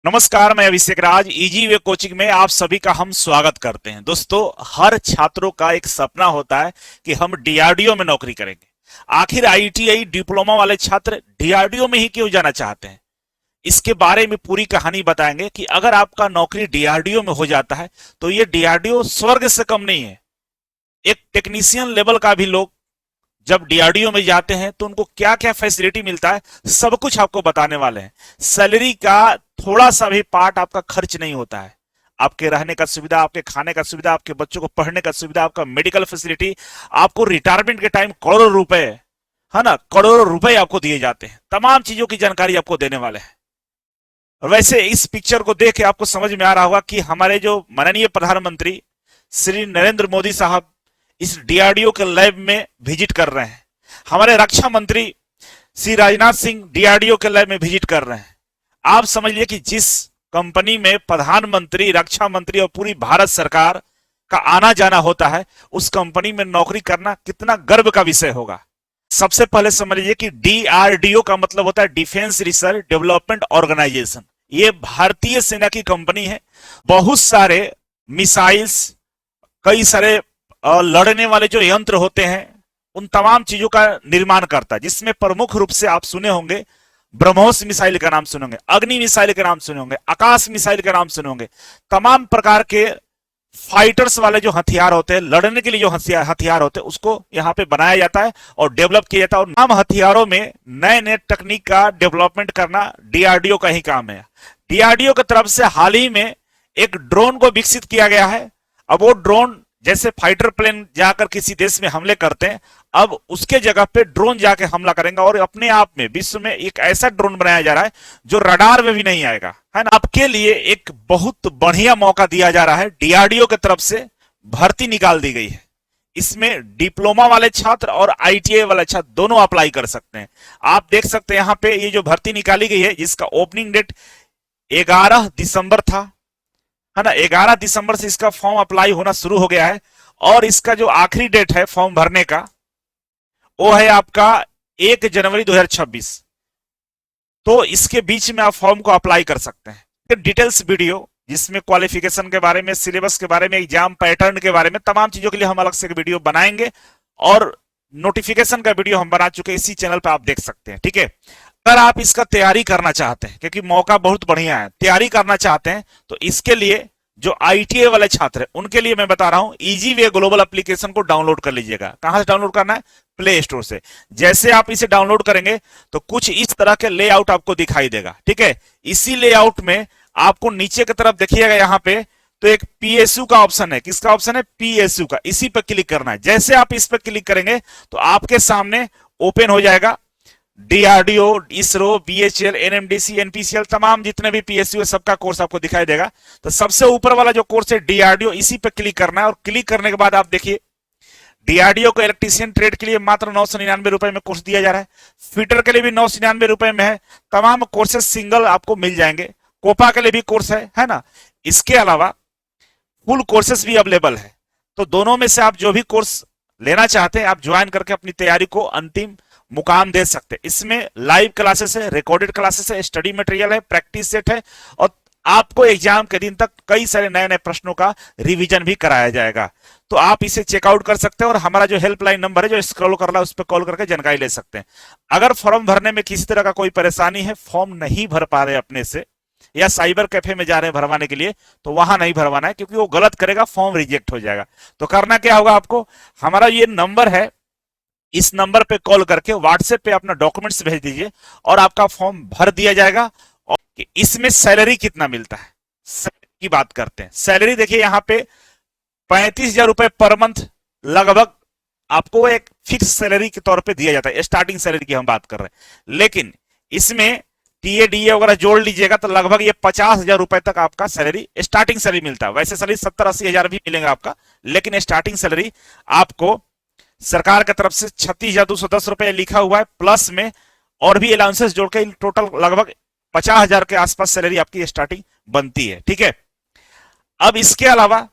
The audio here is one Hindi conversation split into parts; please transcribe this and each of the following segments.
नमस्कार, मैं अभिषेक राज। इजी वे कोचिंग में आप सभी का हम स्वागत करते हैं। दोस्तों, हर छात्रों का एक सपना होता है कि हम डीआरडीओ में नौकरी करेंगे। आखिर आईटीआई डिप्लोमा वाले छात्र डीआरडीओ में ही क्यों जाना चाहते हैं, इसके बारे में पूरी कहानी बताएंगे कि अगर आपका नौकरी डीआरडीओ में हो जाता है तो ये डीआरडीओ स्वर्ग से कम नहीं है। एक टेक्नीशियन लेवल का भी लोग जब डीआरडीओ में जाते हैं तो उनको क्या क्या फैसिलिटी मिलता है, सब कुछ आपको बताने वाले हैं। सैलरी का थोड़ा सा भी पार्ट आपका खर्च नहीं होता है। आपके रहने का सुविधा, आपके खाने का सुविधा, आपके बच्चों को पढ़ने का सुविधा, आपका मेडिकल फैसिलिटी, आपको रिटायरमेंट के टाइम करोड़ों रुपए, है ना, करोड़ों रुपए आपको दिए जाते हैं। तमाम चीजों की जानकारी आपको देने वाले हैं। और वैसे इस पिक्चर को देख के आपको समझ में आ रहा होगा कि हमारे जो माननीय प्रधानमंत्री श्री नरेंद्र मोदी साहब इस डीआरडीओ के लैब में विजिट कर रहे हैं। हमारे रक्षा मंत्री श्री राजनाथ सिंह डीआरडीओ के लैब में विजिट कर रहे हैं। आप समझ लीजिए कि जिस कंपनी में प्रधानमंत्री, रक्षा मंत्री और पूरी भारत सरकार का आना जाना होता है, उस कंपनी में नौकरी करना कितना गर्व का विषय होगा। सबसे पहले समझ लीजिए कि डीआरडीओ का मतलब होता है डिफेंस रिसर्च डेवलपमेंट ऑर्गेनाइजेशन। ये भारतीय सेना की कंपनी है। बहुत सारे मिसाइल्स, कई सारे लड़ने वाले जो यंत्र होते हैं, उन तमाम चीजों का निर्माण करता है, जिसमें प्रमुख रूप से आप सुने होंगे ब्रह्मोस मिसाइल का नाम सुने होंगे, अग्नि मिसाइल का नाम सुने होंगे, आकाश मिसाइल का नाम सुने होंगे। तमाम प्रकार के फाइटर्स वाले जो हथियार होते हैं, लड़ने के लिए जो हथियार होते हैं, उसको यहाँ पे बनाया जाता है और डेवलप किया जाता है। और नाम हथियारों में नए नए तकनीक का डेवलपमेंट करना डीआरडीओ का ही काम है। डीआरडीओ की तरफ से हाल ही में एक ड्रोन को विकसित किया गया है। अब वो ड्रोन, जैसे फाइटर प्लेन जाकर किसी देश में हमले करते हैं, अब उसके जगह पे ड्रोन जाके हमला करेंगे और अपने आप में विश्व में एक ऐसा ड्रोन बनाया जा रहा है जो रडार में भी नहीं आएगा, है ना। आपके लिए एक बहुत बढ़िया मौका दिया जा रहा है। डीआरडीओ की तरफ से भर्ती निकाल दी गई है। इसमें डिप्लोमा वाले छात्र और आईटीआई वाले छात्र दोनों अप्लाई कर सकते हैं। आप देख सकते हैं यहाँ पे ये जो भर्ती निकाली गई है, जिसका ओपनिंग डेट 11 दिसंबर था, है ना। 11 दिसंबर से इसका फॉर्म अप्लाई होना शुरू हो गया है और इसका जो आखिरी डेट है फॉर्म भरने का, वो है आपका 1 जनवरी 2026। तो इसके बीच में आप फॉर्म को अप्लाई कर सकते हैं। डिटेल्स वीडियो जिसमें क्वालिफिकेशन के बारे में, सिलेबस के बारे में, एग्जाम पैटर्न के बारे में, तमाम चीजों के लिए हम अलग से वीडियो बनाएंगे और नोटिफिकेशन का वीडियो हम बना चुके हैं, इसी चैनल पर आप देख सकते हैं, ठीक है। अगर आप इसका तैयारी करना चाहते हैं, क्योंकि मौका बहुत बढ़िया है, तैयारी करना चाहते हैं, तो इसके लिए जो आईटीआई वाले छात्र हैं उनके लिए मैं बता रहा हूं, इजी वे ग्लोबल एप्लीकेशन को डाउनलोड कर लीजिएगा। कहां से डाउनलोड करना है? प्ले स्टोर से। जैसे आप इसे डाउनलोड करेंगे तो कुछ इस तरह के लेआउट आपको दिखाई देगा, ठीक है। इसी लेआउट में आपको नीचे की तरफ देखिएगा, यहां पे तो एक पीएसयू का ऑप्शन है। किसका ऑप्शन है? पीएसयू का। इसी पर क्लिक करना है। जैसे आप इस पर क्लिक करेंगे तो आपके सामने ओपन हो जाएगा DRDO, ISRO, BHEL, NMDC, NPCL, तमाम जितने भी पीएसयू है सबका कोर्स आपको दिखाई देगा। तो सबसे ऊपर वाला जो कोर्स है डीआरडीओ, इसी पे क्लिक करना है और क्लिक करने के बाद आप देखिए डीआरडीओ को इलेक्ट्रीशियन ट्रेड के लिए मात्र 999 रुपए में कोर्स दिया जा रहा है। फिटर के लिए भी 999 रुपए में है। तमाम कोर्सेस सिंगल आपको मिल जाएंगे। कोपा के लिए भी कोर्स है ना। इसके अलावा फुल कोर्सेस भी अवेलेबल है। तो दोनों में से आप जो भी कोर्स लेना चाहते हैं आप ज्वाइन करके अपनी तैयारी को अंतिम मुकाम दे सकते हैं। इसमें लाइव क्लासेस है, रिकॉर्डेड क्लासेस है, स्टडी मटेरियल है, प्रैक्टिस सेट है और आपको एग्जाम के दिन तक कई सारे नए नए प्रश्नों का रिवीजन भी कराया जाएगा। तो आप इसे चेकआउट कर सकते हैं और हमारा जो हेल्पलाइन नंबर है जो स्क्रॉल कर रहा है उस पर कॉल करके जानकारी ले सकते हैं। अगर फॉर्म भरने में किसी तरह का कोई परेशानी है, फॉर्म नहीं भर पा रहे अपने से या साइबर कैफे में जा रहे हैं भरवाने के लिए, तो वहां नहीं भरवाना है, क्योंकि वो गलत करेगा, फॉर्म रिजेक्ट हो जाएगा। तो करना क्या होगा आपको, हमारा ये नंबर है, इस नंबर पे कॉल करके व्हाट्सएप पे अपना डॉक्यूमेंट्स भेज दीजिए और आपका फॉर्म भर दिया जाएगा। और इसमें सैलरी कितना मिलता है, सैलरी की बात करते हैं। सैलरी देखिए यहाँ पे 35,000 रुपए पर मंथ लगभग आपको एक फिक्स सैलरी के तौर पे दिया जाता है। स्टार्टिंग सैलरी की हम बात कर रहे हैं, लेकिन इसमें टीए डीए वगैरह जोड़ लीजिएगा तो लगभग ये 50,000 रुपए तक आपका सैलरी, स्टार्टिंग सैलरी मिलता है। वैसे सैलरी 70-80 हजार भी मिलेगा आपका, लेकिन स्टार्टिंग सैलरी आपको सरकार की तरफ से 36,210 रुपए लिखा हुआ है। प्लस में और भी अलाउंसेस जोड़ के टोटल लगभग 50,000 के आसपास सैलरी आपकी स्टार्टिंग बनती है, ठीक है। अब इसके अलावा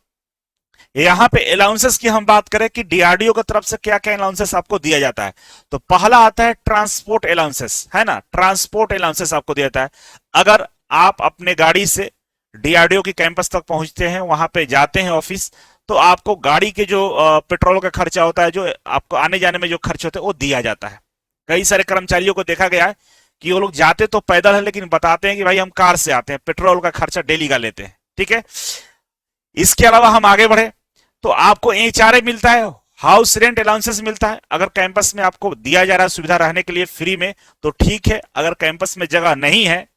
यहां पे अलाउंसेस की हम बात करें कि डीआरडीओ की तरफ से क्या क्या अलाउंसेस आपको दिया जाता है, तो पहला आता है ट्रांसपोर्ट अलाउंसेस, है ना। ट्रांसपोर्ट अलाउंसेस आपको दिया जाता है। अगर आप अपने गाड़ी से डीआरडीओ की कैंपस तक पहुंचते हैं, वहां पे जाते हैं ऑफिस, तो आपको गाड़ी के जो पेट्रोल का खर्चा होता है, जो आपको आने जाने में जो खर्च होते हैं, वो दिया जाता है। कई सारे कर्मचारियों को देखा गया है कि वो लोग जाते तो पैदल है, लेकिन बताते हैं कि भाई हम कार से आते हैं, पेट्रोल का खर्चा डेली का लेते हैं। ठीक है, इसके अलावा हम आगे बढ़े तो आपको एचआरए मिलता है, हाउस रेंट अलाउंसेस मिलता है। अगर कैंपस में आपको दिया जा रहा है सुविधा रहने के लिए फ्री में तो ठीक है, अगर कैंपस में जगह नहीं है,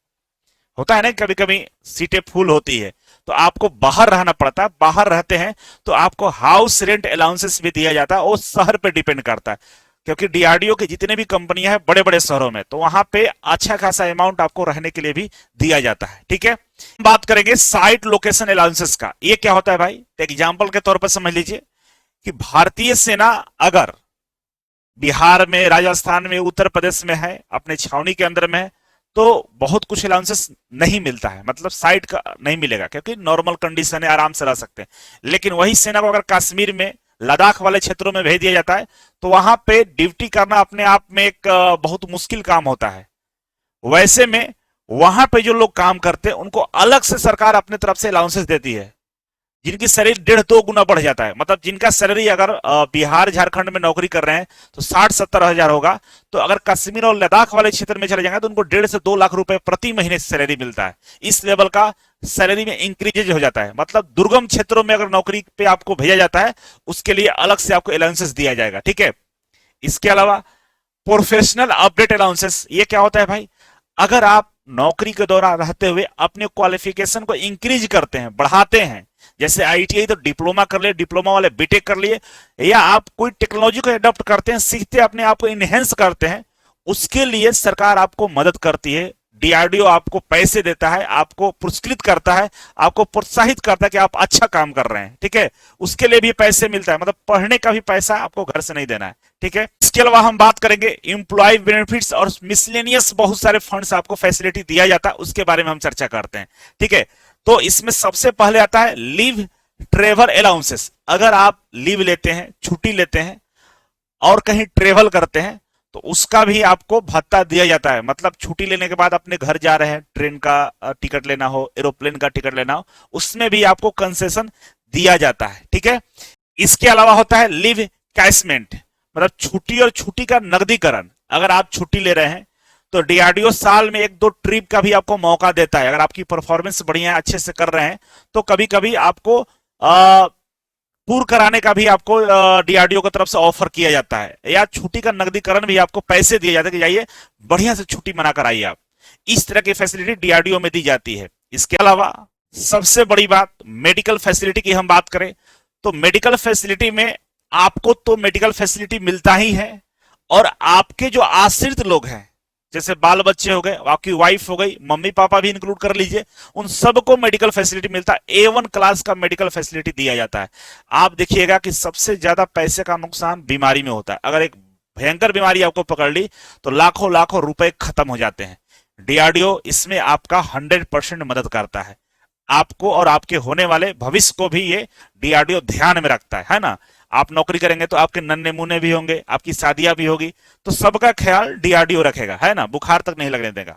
होता है ना कभी कभी सीटें फुल होती है तो आपको बाहर रहना पड़ता है, बाहर रहते हैं तो आपको हाउस रेंट अलाउंसेस भी दिया जाता है। वो शहर पे डिपेंड करता है, क्योंकि डीआरडीओ की जितने भी कंपनियां हैं बड़े बड़े शहरों में, तो वहां पे अच्छा खासा अमाउंट आपको रहने के लिए भी दिया जाता है। ठीक है, बात करेंगे साइट लोकेशन अलाउंसेस का। ये क्या होता है भाई, एग्जाम्पल के तौर पर समझ लीजिए कि भारतीय सेना अगर बिहार में, राजस्थान में, उत्तर प्रदेश में है, अपने छावनी के अंदर में है, तो बहुत कुछ अलाउंसेस नहीं मिलता है, मतलब साइट का नहीं मिलेगा, क्योंकि नॉर्मल कंडीशन है, आराम से रह सकते हैं। लेकिन वही सेना को अगर कश्मीर में, लद्दाख वाले क्षेत्रों में भेज दिया जाता है तो वहां पे ड्यूटी करना अपने आप में एक बहुत मुश्किल काम होता है। वैसे में वहां पे जो लोग काम करते हैं उनको अलग से सरकार अपने तरफ से अलाउंसेस देती है, जिनकी सैलरी 1.5-2 गुना बढ़ जाता है। मतलब जिनका सैलरी अगर बिहार झारखंड में नौकरी कर रहे हैं तो 60-70 हजार होगा, तो अगर कश्मीर और लद्दाख वाले क्षेत्र में चले जाएंगे तो उनको 1.5 से 2 लाख रुपए प्रति महीने सैलरी मिलता है। इस लेवल का सैलरी में इंक्रीज हो जाता है। मतलब दुर्गम क्षेत्रों में अगर नौकरी पे आपको भेजा जाता है उसके लिए अलग से आपको अलाउंसेस दिया जाएगा। ठीक है, इसके अलावा प्रोफेशनल अपडेट अलाउंसेस, ये क्या होता है भाई, अगर आप नौकरी के दौरान रहते हुए अपने क्वालिफिकेशन को इंक्रीज करते हैं, बढ़ाते हैं, जैसे आईटीआई तो डिप्लोमा कर लिए, डिप्लोमा वाले बीटेक कर लिए, या आप कोई टेक्नोलॉजी को एडॉप्ट करते हैं, सीखते हैं, अपने आप को इनहेंस करते हैं, उसके लिए सरकार आपको मदद करती है। डीआरडीओ आपको पैसे देता है, आपको पुरस्कृत करता है, आपको प्रोत्साहित करता है कि आप अच्छा काम कर रहे हैं। ठीक है, उसके लिए भी पैसे मिलता है, मतलब पढ़ने का भी पैसा आपको घर से नहीं देना है। ठीक है, इसके अलावा हम बात करेंगे इंप्लॉय बेनिफिट्स और मिसलेनियस, बहुत सारे फंड्स आपको फैसिलिटी दिया जाता है, उसके बारे में हम चर्चा करते हैं। ठीक है, तो इसमें सबसे पहले आता है लीव ट्रेवल अलाउंसेस। अगर आप लीव लेते हैं, छुट्टी लेते हैं और कहीं ट्रेवल करते हैं तो उसका भी आपको भत्ता दिया जाता है। मतलब छुट्टी लेने के बाद अपने घर जा रहे हैं, ट्रेन का टिकट लेना हो, एरोप्लेन का टिकट लेना हो, उसमें भी आपको कंसेशन दिया जाता है। ठीक है, इसके अलावा होता है लीव कैशमेंट, मतलब छुट्टी और छुट्टी का नकदीकरण। अगर आप छुट्टी ले रहे हैं तो डीआरडीओ साल में 1-2 ट्रिप का भी आपको मौका देता है। अगर आपकी परफॉर्मेंस बढ़िया है, अच्छे से कर रहे हैं, तो कभी कभी आपको टूर कराने का भी आपको डीआरडीओ की तरफ से ऑफर किया जाता है, या छुट्टी का नकदीकरण भी आपको पैसे दिए जाते हैं कि जाइए बढ़िया से छुट्टी मना कर आइए आप। इस तरह की फैसिलिटी डीआरडीओ में दी जाती है। इसके अलावा सबसे बड़ी बात, मेडिकल फैसिलिटी की हम बात करें तो मेडिकल फैसिलिटी में आपको तो मेडिकल फैसिलिटी मिलता ही है, और आपके जो आश्रित लोग हैं, जैसे बाल बच्चे हो गए, आपकी वाइफ हो गई, मम्मी पापा भी इंक्लूड कर लीजिए, उन सबको मेडिकल फैसिलिटी मिलता है। A1 क्लास का मेडिकल फैसिलिटी दिया जाता है। आप देखिएगा कि सबसे ज्यादा पैसे का नुकसान बीमारी में होता है। अगर एक भयंकर बीमारी आपको पकड़ ली तो लाखों लाखों रुपए खत्म हो जाते हैं। डीआरडीओ इसमें आपका 100% मदद करता है। आपको और आपके होने वाले भविष्य को भी ये डीआरडीओ ध्यान में रखता है ना। आप नौकरी करेंगे तो आपके नन्हे मुन्ने भी होंगे, आपकी शादियां भी होगी, तो सबका ख्याल डीआरडीओ रखेगा, है ना, बुखार तक नहीं लगने देगा।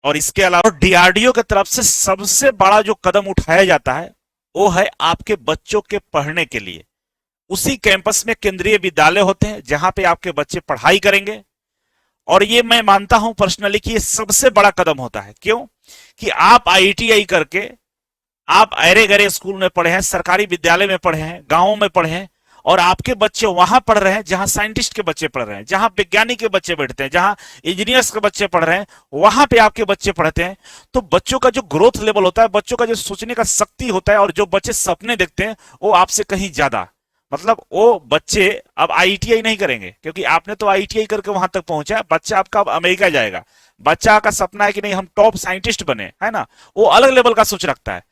और इसके अलावा डीआरडीओ की तरफ से सबसे बड़ा जो कदम उठाया जाता है वो है आपके बच्चों के पढ़ने के लिए। उसी कैंपस में केंद्रीय विद्यालय होते हैं जहां पे आपके बच्चे पढ़ाई करेंगे, और ये मैं मानता हूं पर्सनली कि ये सबसे बड़ा कदम होता है। क्यों कि आप आईटीआई करके आप अरे गरे स्कूल में पढ़े हैं, सरकारी विद्यालय में पढ़े हैं, गांवों में पढ़े हैं, और आपके बच्चे वहां पढ़ रहे हैं जहां साइंटिस्ट के बच्चे पढ़ रहे हैं, जहां वैज्ञानिक के बच्चे बैठते हैं, जहां इंजीनियर्स के बच्चे पढ़ रहे हैं, वहां पे आपके बच्चे पढ़ते हैं। तो बच्चों का जो ग्रोथ लेवल होता है, बच्चों का जो सोचने का शक्ति होता है, और जो बच्चे सपने देखते हैं वो आपसे कहीं ज्यादा, मतलब वो बच्चे अब आईटीआई नहीं करेंगे, क्योंकि आपने तो आईटीआई करके वहां तक पहुंचा, बच्चा आपका अब अमेरिका जाएगा, बच्चा का सपना है कि नहीं हम टॉप साइंटिस्ट बने, है ना, वो अलग लेवल का सोच रखता है।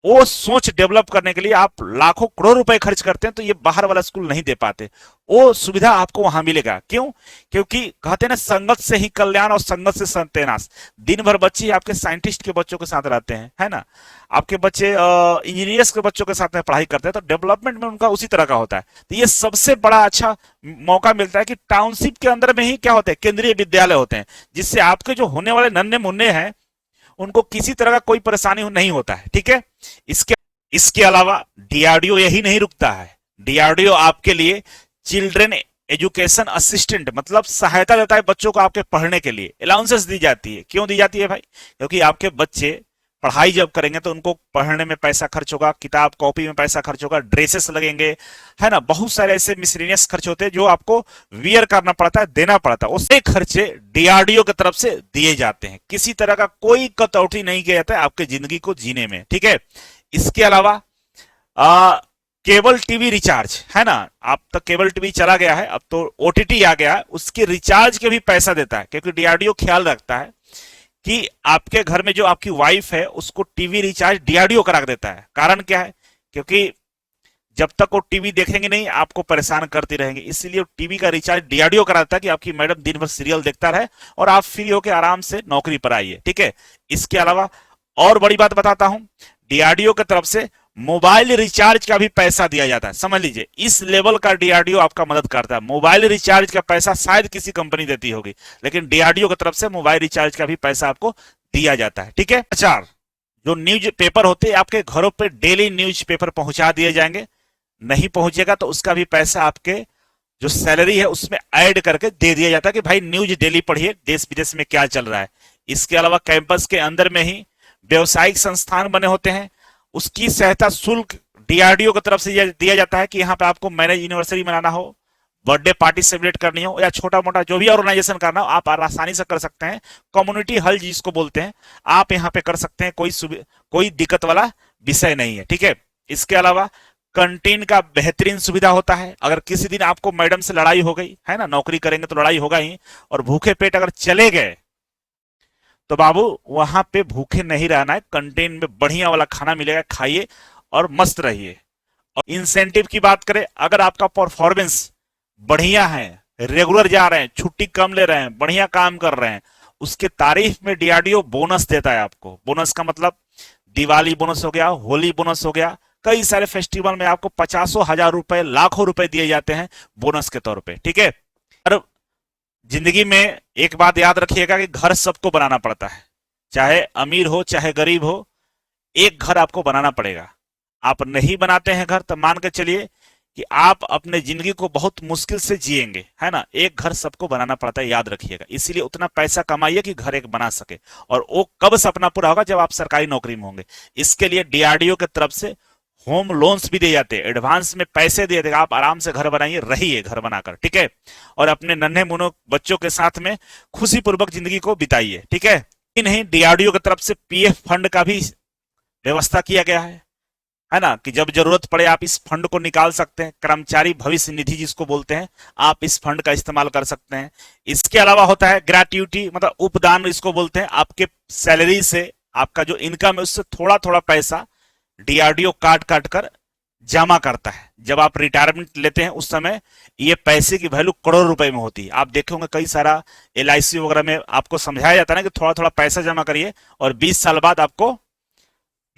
वो सोच डेवलप करने के लिए आप लाखों करोड़ रुपए खर्च करते हैं, तो ये बाहर वाला स्कूल नहीं दे पाते। वो सुविधा आपको वहां मिलेगा। क्यों? क्योंकि कहते हैं ना, संगत से ही कल्याण और संगत से सत्यानाश। दिन भर बच्चे आपके साइंटिस्ट के बच्चों के साथ रहते हैं, है ना, आपके बच्चे इंजीनियर्स के बच्चों के साथ में पढ़ाई करते हैं, तो डेवलपमेंट में उनका उसी तरह का होता है। तो ये सबसे बड़ा अच्छा मौका मिलता है कि टाउनशिप के अंदर में ही क्या होते हैं, केंद्रीय विद्यालय होते हैं, जिससे आपके जो होने वाले नन्हे मुन्ने हैं उनको किसी तरह का कोई परेशानी नहीं होता है। ठीक है, इसके इसके अलावा डीआरडीओ यही नहीं रुकता है। डीआरडीओ आपके लिए चिल्ड्रन एजुकेशन असिस्टेंट मतलब सहायता देता है बच्चों को आपके पढ़ने के लिए। अलाउंसेस दी जाती है। क्यों दी जाती है भाई? क्योंकि आपके बच्चे पढ़ाई जब करेंगे तो उनको पढ़ने में पैसा खर्च होगा, किताब कॉपी में पैसा खर्च होगा, ड्रेसेस लगेंगे, है ना, बहुत सारे ऐसे मिसलेनियस खर्च होते हैं जो आपको वियर करना पड़ता है, देना पड़ता है। उससे खर्चे डीआरडीओ की तरफ से दिए जाते हैं। किसी तरह का कोई कटौती नहीं किया जाता है आपके जिंदगी को जीने में। ठीक है, इसके अलावा केबल टीवी रिचार्ज, है ना, आप तक केबल टीवी चला गया है, अब तो ओटीटी आ गया है, उसके रिचार्ज के भी पैसा देता है। क्योंकि डीआरडीओ ख्याल रखता है कि आपके घर में जो आपकी वाइफ है उसको टीवी रिचार्ज डीआरडीओ करा देता है। कारण क्या है? क्योंकि जब तक वो टीवी देखेंगे नहीं आपको परेशान करती रहेंगे, इसलिए टीवी का रिचार्ज डीआरडीओ कराता है कि आपकी मैडम दिन भर सीरियल देखता रहे और आप फ्री होकर आराम से नौकरी पर आइए। ठीक है, इसके अलावा और बड़ी बात बताता हूं, डीआरडीओ की तरफ से मोबाइल रिचार्ज का भी पैसा दिया जाता है। समझ लीजिए, इस लेवल का डीआरडीओ आपका मदद करता है। मोबाइल रिचार्ज का पैसा शायद किसी कंपनी देती होगी, लेकिन डीआरडीओ की तरफ से मोबाइल रिचार्ज का भी पैसा आपको दिया जाता है। ठीक है, समाचार जो न्यूज पेपर होते हैं आपके घरों पे डेली न्यूज पेपर पहुंचा दिए जाएंगे। नहीं पहुंचेगा तो उसका भी पैसा आपके जो सैलरी है उसमें ऐड करके दे दिया जाता है कि भाई न्यूज डेली पढ़िए, देश विदेश में क्या चल रहा है। इसके अलावा कैंपस के अंदर में ही व्यवसायिक संस्थान बने होते हैं, उसकी सहायता शुल्क डीआरडीओ की तरफ से दिया जाता है कि यहाँ पे आपको मैरिज एनिवर्सरी मनाना हो, बर्थडे पार्टी सेलिब्रेट करनी हो, या छोटा मोटा जो भी ऑर्गेनाइजेशन करना हो आप आसानी से कर सकते हैं। कम्युनिटी हॉल जिसको बोलते हैं, आप यहाँ पे कर सकते हैं, कोई दिक्कत वाला विषय नहीं है। ठीक है, इसके अलावा कंटीन का बेहतरीन सुविधा होता है। अगर किसी दिन आपको मैडम से लड़ाई हो गई है ना, नौकरी करेंगे तो लड़ाई होगा ही, और भूखे पेट अगर चले गए तो बाबू वहां पे भूखे नहीं रहना है, कंटेन में बढ़िया वाला खाना मिलेगा, खाइए और मस्त रहिए। और इंसेंटिव की बात करें, अगर आपका परफॉर्मेंस बढ़िया है, रेगुलर जा रहे हैं, छुट्टी कम ले रहे हैं, बढ़िया काम कर रहे हैं, उसके तारीफ में डीआरडीओ बोनस देता है आपको। बोनस का मतलब दिवाली बोनस हो गया, होली बोनस हो गया, कई सारे फेस्टिवल में आपको 50,000 रुपए, लाखों रुपए दिए जाते हैं बोनस के तौर पे। ठीक है, और जिंदगी में एक बात याद रखिएगा कि घर सबको बनाना पड़ता है, चाहे अमीर हो चाहे गरीब हो, एक घर आपको बनाना पड़ेगा। आप नहीं बनाते हैं घर तो मान के चलिए कि आप अपने जिंदगी को बहुत मुश्किल से जिएंगे, है ना। एक घर सबको बनाना पड़ता है, याद रखिएगा। इसीलिए उतना पैसा कमाइए कि घर एक बना सके, और वो कब सपना पूरा होगा? जब आप सरकारी नौकरी में होंगे। इसके लिए डीआरडीओ की तरफ से होम लोन्स भी दिए जाते हैं, एडवांस में पैसे दिए देगा, आप आराम से घर बनाइए, रहिए घर बनाकर। ठीक है, और अपने नन्हे मुन्नो बच्चों के साथ में खुशी पूर्वक जिंदगी को बिताइए। ठीक है, नहीं डीआरडीओ की तरफ से पीएफ फंड का भी व्यवस्था किया गया है ना, कि जब जरूरत पड़े आप इस फंड को निकाल सकते हैं। कर्मचारी भविष्य निधि जिसको बोलते हैं, आप इस फंड का इस्तेमाल कर सकते हैं। इसके अलावा होता है ग्रेट्युटी, मतलब उपदान इसको बोलते हैं। आपके सैलरी से आपका जो इनकम है उससे थोड़ा थोड़ा पैसा डीआरडीओ काट काट कर जमा करता है। जब आप रिटायरमेंट लेते हैं उस समय ये पैसे की वैल्यू करोड़ रुपए में होती है। आप देखे होंगे कई सारा एलआईसी वगैरह में आपको समझाया जाता है ना कि थोड़ा थोड़ा पैसा जमा करिए और 20 साल बाद आपको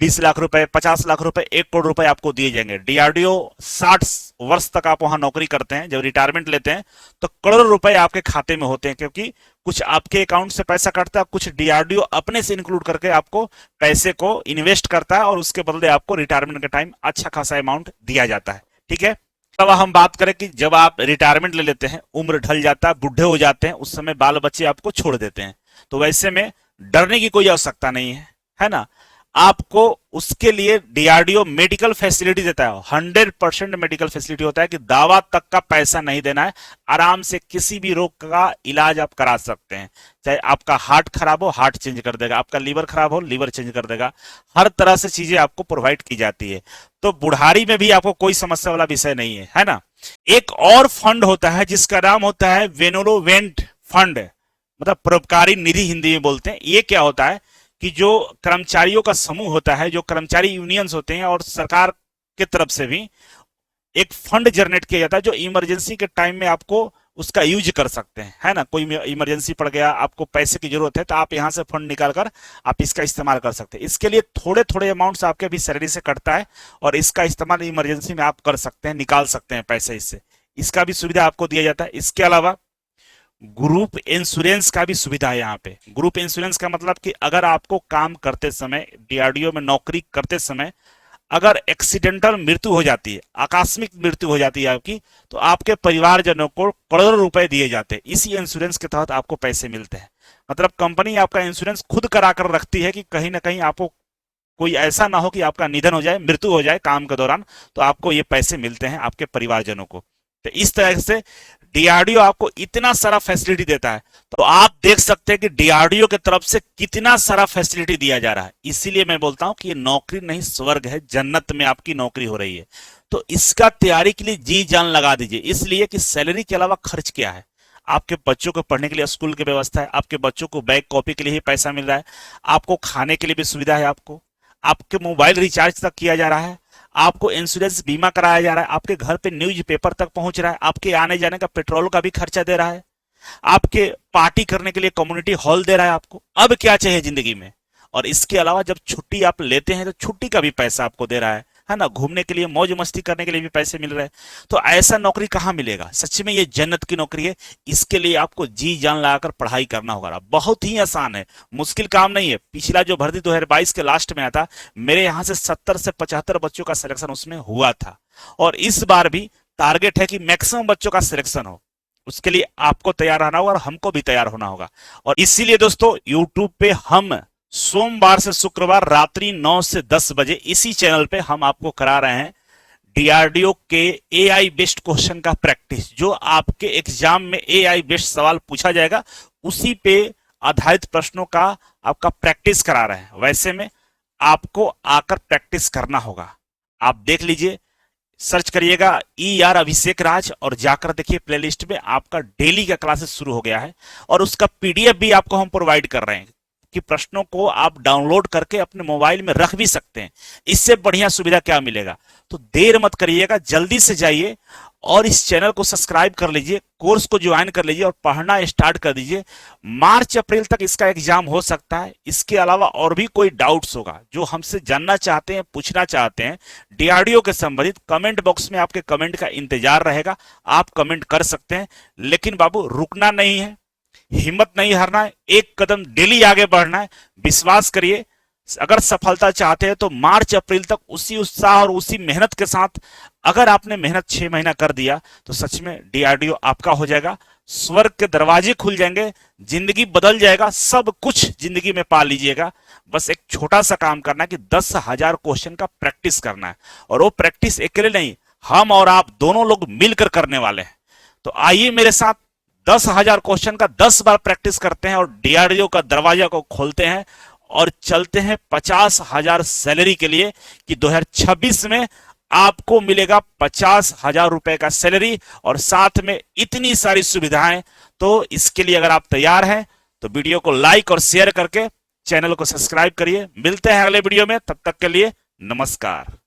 20 लाख रुपए, 50 लाख रुपए, 1 करोड़ रुपए आपको दिए जाएंगे। डीआरडीओ 60 वर्ष तक आप वहां नौकरी करते हैं, जब रिटायरमेंट लेते हैं तो करोड़ रुपए आपके खाते में होते हैं, क्योंकि कुछ आपके अकाउंट से पैसा कटता है, कुछ डीआरडीओ अपने से इंक्लूड करके आपको पैसे को इन्वेस्ट करता है, और उसके बदले आपको रिटायरमेंट के टाइम अच्छा खासा अमाउंट दिया जाता है। ठीक है, अब हम बात करें कि जब आप रिटायरमेंट ले लेते हैं, उम्र ढल जाता है, बुढ़े हो जाते हैं, उस समय बाल बच्चे आपको छोड़ देते हैं, तो वैसे में डरने की कोई आवश्यकता नहीं है ना। आपको उसके लिए डीआरडीओ मेडिकल फैसिलिटी देता है, 100% मेडिकल फैसिलिटी होता है कि दवा तक का पैसा नहीं देना है, आराम से किसी भी रोग का इलाज आप करा सकते हैं। चाहे आपका हार्ट खराब हो, हार्ट चेंज कर देगा, आपका लीवर खराब हो, लीवर चेंज कर देगा, हर तरह से चीजें आपको प्रोवाइड की जाती है। तो बुढ़ारी में भी आपको कोई समस्या वाला विषय नहीं है ना। एक और फंड होता है जिसका नाम होता है बेनेवोलेंट फंड, मतलब परोपकारी निधि हिंदी में बोलते हैं। ये क्या होता है कि जो कर्मचारियों का समूह होता है, जो कर्मचारी यूनियंस होते हैं, और सरकार की तरफ से भी एक फंड जनरेट किया जाता है जो इमरजेंसी के टाइम में आपको उसका यूज कर सकते हैं, है ना। कोई इमरजेंसी पड़ गया, आपको पैसे की जरूरत है, तो आप यहां से फंड निकाल कर आप इसका इस्तेमाल कर सकते हैं। इसके लिए थोड़े थोड़े अमाउंट्स आपके भी सैलरी से कटता है, और इसका इस्तेमाल इमरजेंसी में आप कर सकते हैं, निकाल सकते हैं पैसे इससे। इसका भी सुविधा आपको दिया जाता है। इसके अलावा ग्रुप इंश्योरेंस का भी सुविधा है यहाँ पे। ग्रुप इंश्योरेंस का मतलब कि अगर आपको काम करते समय, डीआरडीओ में नौकरी करते समय अगर एक्सीडेंटल मृत्यु हो जाती है, आकस्मिक मृत्यु हो जाती है आपकी, तो आपके परिवारजनों को करोड़ों रुपए दिए जाते हैं। इसी इंश्योरेंस के तहत आपको पैसे मिलते हैं। मतलब कंपनी आपका इंश्योरेंस खुद करा कर रखती है कि कहीं ना कहीं आपको कोई ऐसा ना हो कि आपका निधन हो जाए, मृत्यु हो जाए काम के दौरान, तो आपको ये पैसे मिलते हैं आपके परिवारजनों को। तो इस तरह से डीआरडीओ आपको इतना सारा फैसिलिटी देता है। तो आप देख सकते हैं कि डीआरडीओ की तरफ से कितना सारा फैसिलिटी दिया जा रहा है। इसीलिए मैं बोलता हूं कि ये नौकरी नहीं स्वर्ग है, जन्नत में आपकी नौकरी हो रही है। तो इसका तैयारी के लिए जी जान लगा दीजिए। इसलिए कि सैलरी के अलावा खर्च क्या है, आपके बच्चों को पढ़ने के लिए स्कूल की व्यवस्था है, आपके बच्चों को बैग कॉपी के लिए ही पैसा मिल रहा है, आपको खाने के लिए भी सुविधा है, आपको आपके मोबाइल रिचार्ज तक किया जा रहा है, आपको इंश्योरेंस बीमा कराया जा रहा है, आपके घर पे न्यूज पेपर तक पहुंच रहा है, आपके आने जाने का पेट्रोल का भी खर्चा दे रहा है, आपके पार्टी करने के लिए कम्युनिटी हॉल दे रहा है आपको। अब क्या चाहिए जिंदगी में। और इसके अलावा जब छुट्टी आप लेते हैं तो छुट्टी का भी पैसा आपको दे रहा है ना, घूमने के लिए मौज मस्ती करने के लिए भी पैसे मिल रहे हैं। तो ऐसा नौकरी कहां मिलेगा। सच में ये जन्नत की नौकरी है। इसके लिए आपको जी जान लगाकर पढ़ाई करना होगा। बहुत ही आसान है, मुश्किल काम नहीं है। पिछला जो भर्ती 2022 के लास्ट में आता, मेरे यहां से 70 से 75 बच्चों का सिलेक्शन उसमें हुआ था। और इस बार भी टारगेट है कि मैक्सिमम बच्चों का सिलेक्शन हो। उसके लिए आपको तैयार रहना होगा और हमको भी तैयार होना होगा। और इसीलिए दोस्तों यूट्यूब पे हम सोमवार से शुक्रवार रात्रि 9 से 10 बजे इसी चैनल पे हम आपको करा रहे हैं डीआरडीओ के एआई बेस्ड क्वेश्चन का प्रैक्टिस। जो आपके एग्जाम में एआई बेस्ड सवाल पूछा जाएगा, उसी पे आधारित प्रश्नों का आपका प्रैक्टिस करा रहे हैं। वैसे में आपको आकर प्रैक्टिस करना होगा। आप देख लीजिए, सर्च करिएगा ER अभिषेक राज और जाकर देखिए प्लेलिस्ट में आपका डेली का क्लासेस शुरू हो गया है। और उसका PDF भी आपको हम प्रोवाइड कर रहे हैं कि प्रश्नों को आप डाउनलोड करके अपने मोबाइल में रख भी सकते हैं। इससे बढ़िया सुविधा क्या मिलेगा। तो देर मत करिएगा, जल्दी से जाइए और इस चैनल को सब्सक्राइब कर लीजिए, कोर्स को ज्वाइन कर लीजिए और पढ़ना स्टार्ट कर दीजिए। मार्च अप्रैल तक इसका एग्जाम हो सकता है। इसके अलावा और भी कोई डाउट्स होगा जो हमसे जानना चाहते हैं, पूछना चाहते हैं डीआरडीओ के संबंधित, कमेंट बॉक्स में आपके कमेंट का इंतजार रहेगा। आप कमेंट कर सकते हैं। लेकिन बाबू रुकना नहीं है, हिम्मत नहीं हारना है, एक कदम डेली आगे बढ़ना है। विश्वास करिए, अगर सफलता चाहते हैं तो मार्च अप्रैल तक उसी उत्साह और उसी मेहनत के साथ अगर आपने मेहनत 6 महीना कर दिया तो सच में डीआरडीओ आपका हो जाएगा। स्वर्ग के दरवाजे खुल जाएंगे, जिंदगी बदल जाएगा, सब कुछ जिंदगी में पा लीजिएगा। बस एक छोटा सा काम करना है कि 10,000 क्वेश्चन का प्रैक्टिस करना है। और वो प्रैक्टिस अकेले नहीं, हम और आप दोनों लोग मिलकर करने वाले हैं। तो आइए मेरे साथ 10,000 क्वेश्चन का 10 बार प्रैक्टिस करते हैं और डीआरडीओ का दरवाजा को खोलते हैं और चलते हैं 50,000 सैलरी के लिए कि 2026 में आपको मिलेगा 50,000 रुपए का सैलरी और साथ में इतनी सारी सुविधाएं। तो इसके लिए अगर आप तैयार हैं तो वीडियो को लाइक और शेयर करके चैनल को सब्सक्राइब करिए। मिलते हैं अगले वीडियो में, तब तक के लिए नमस्कार।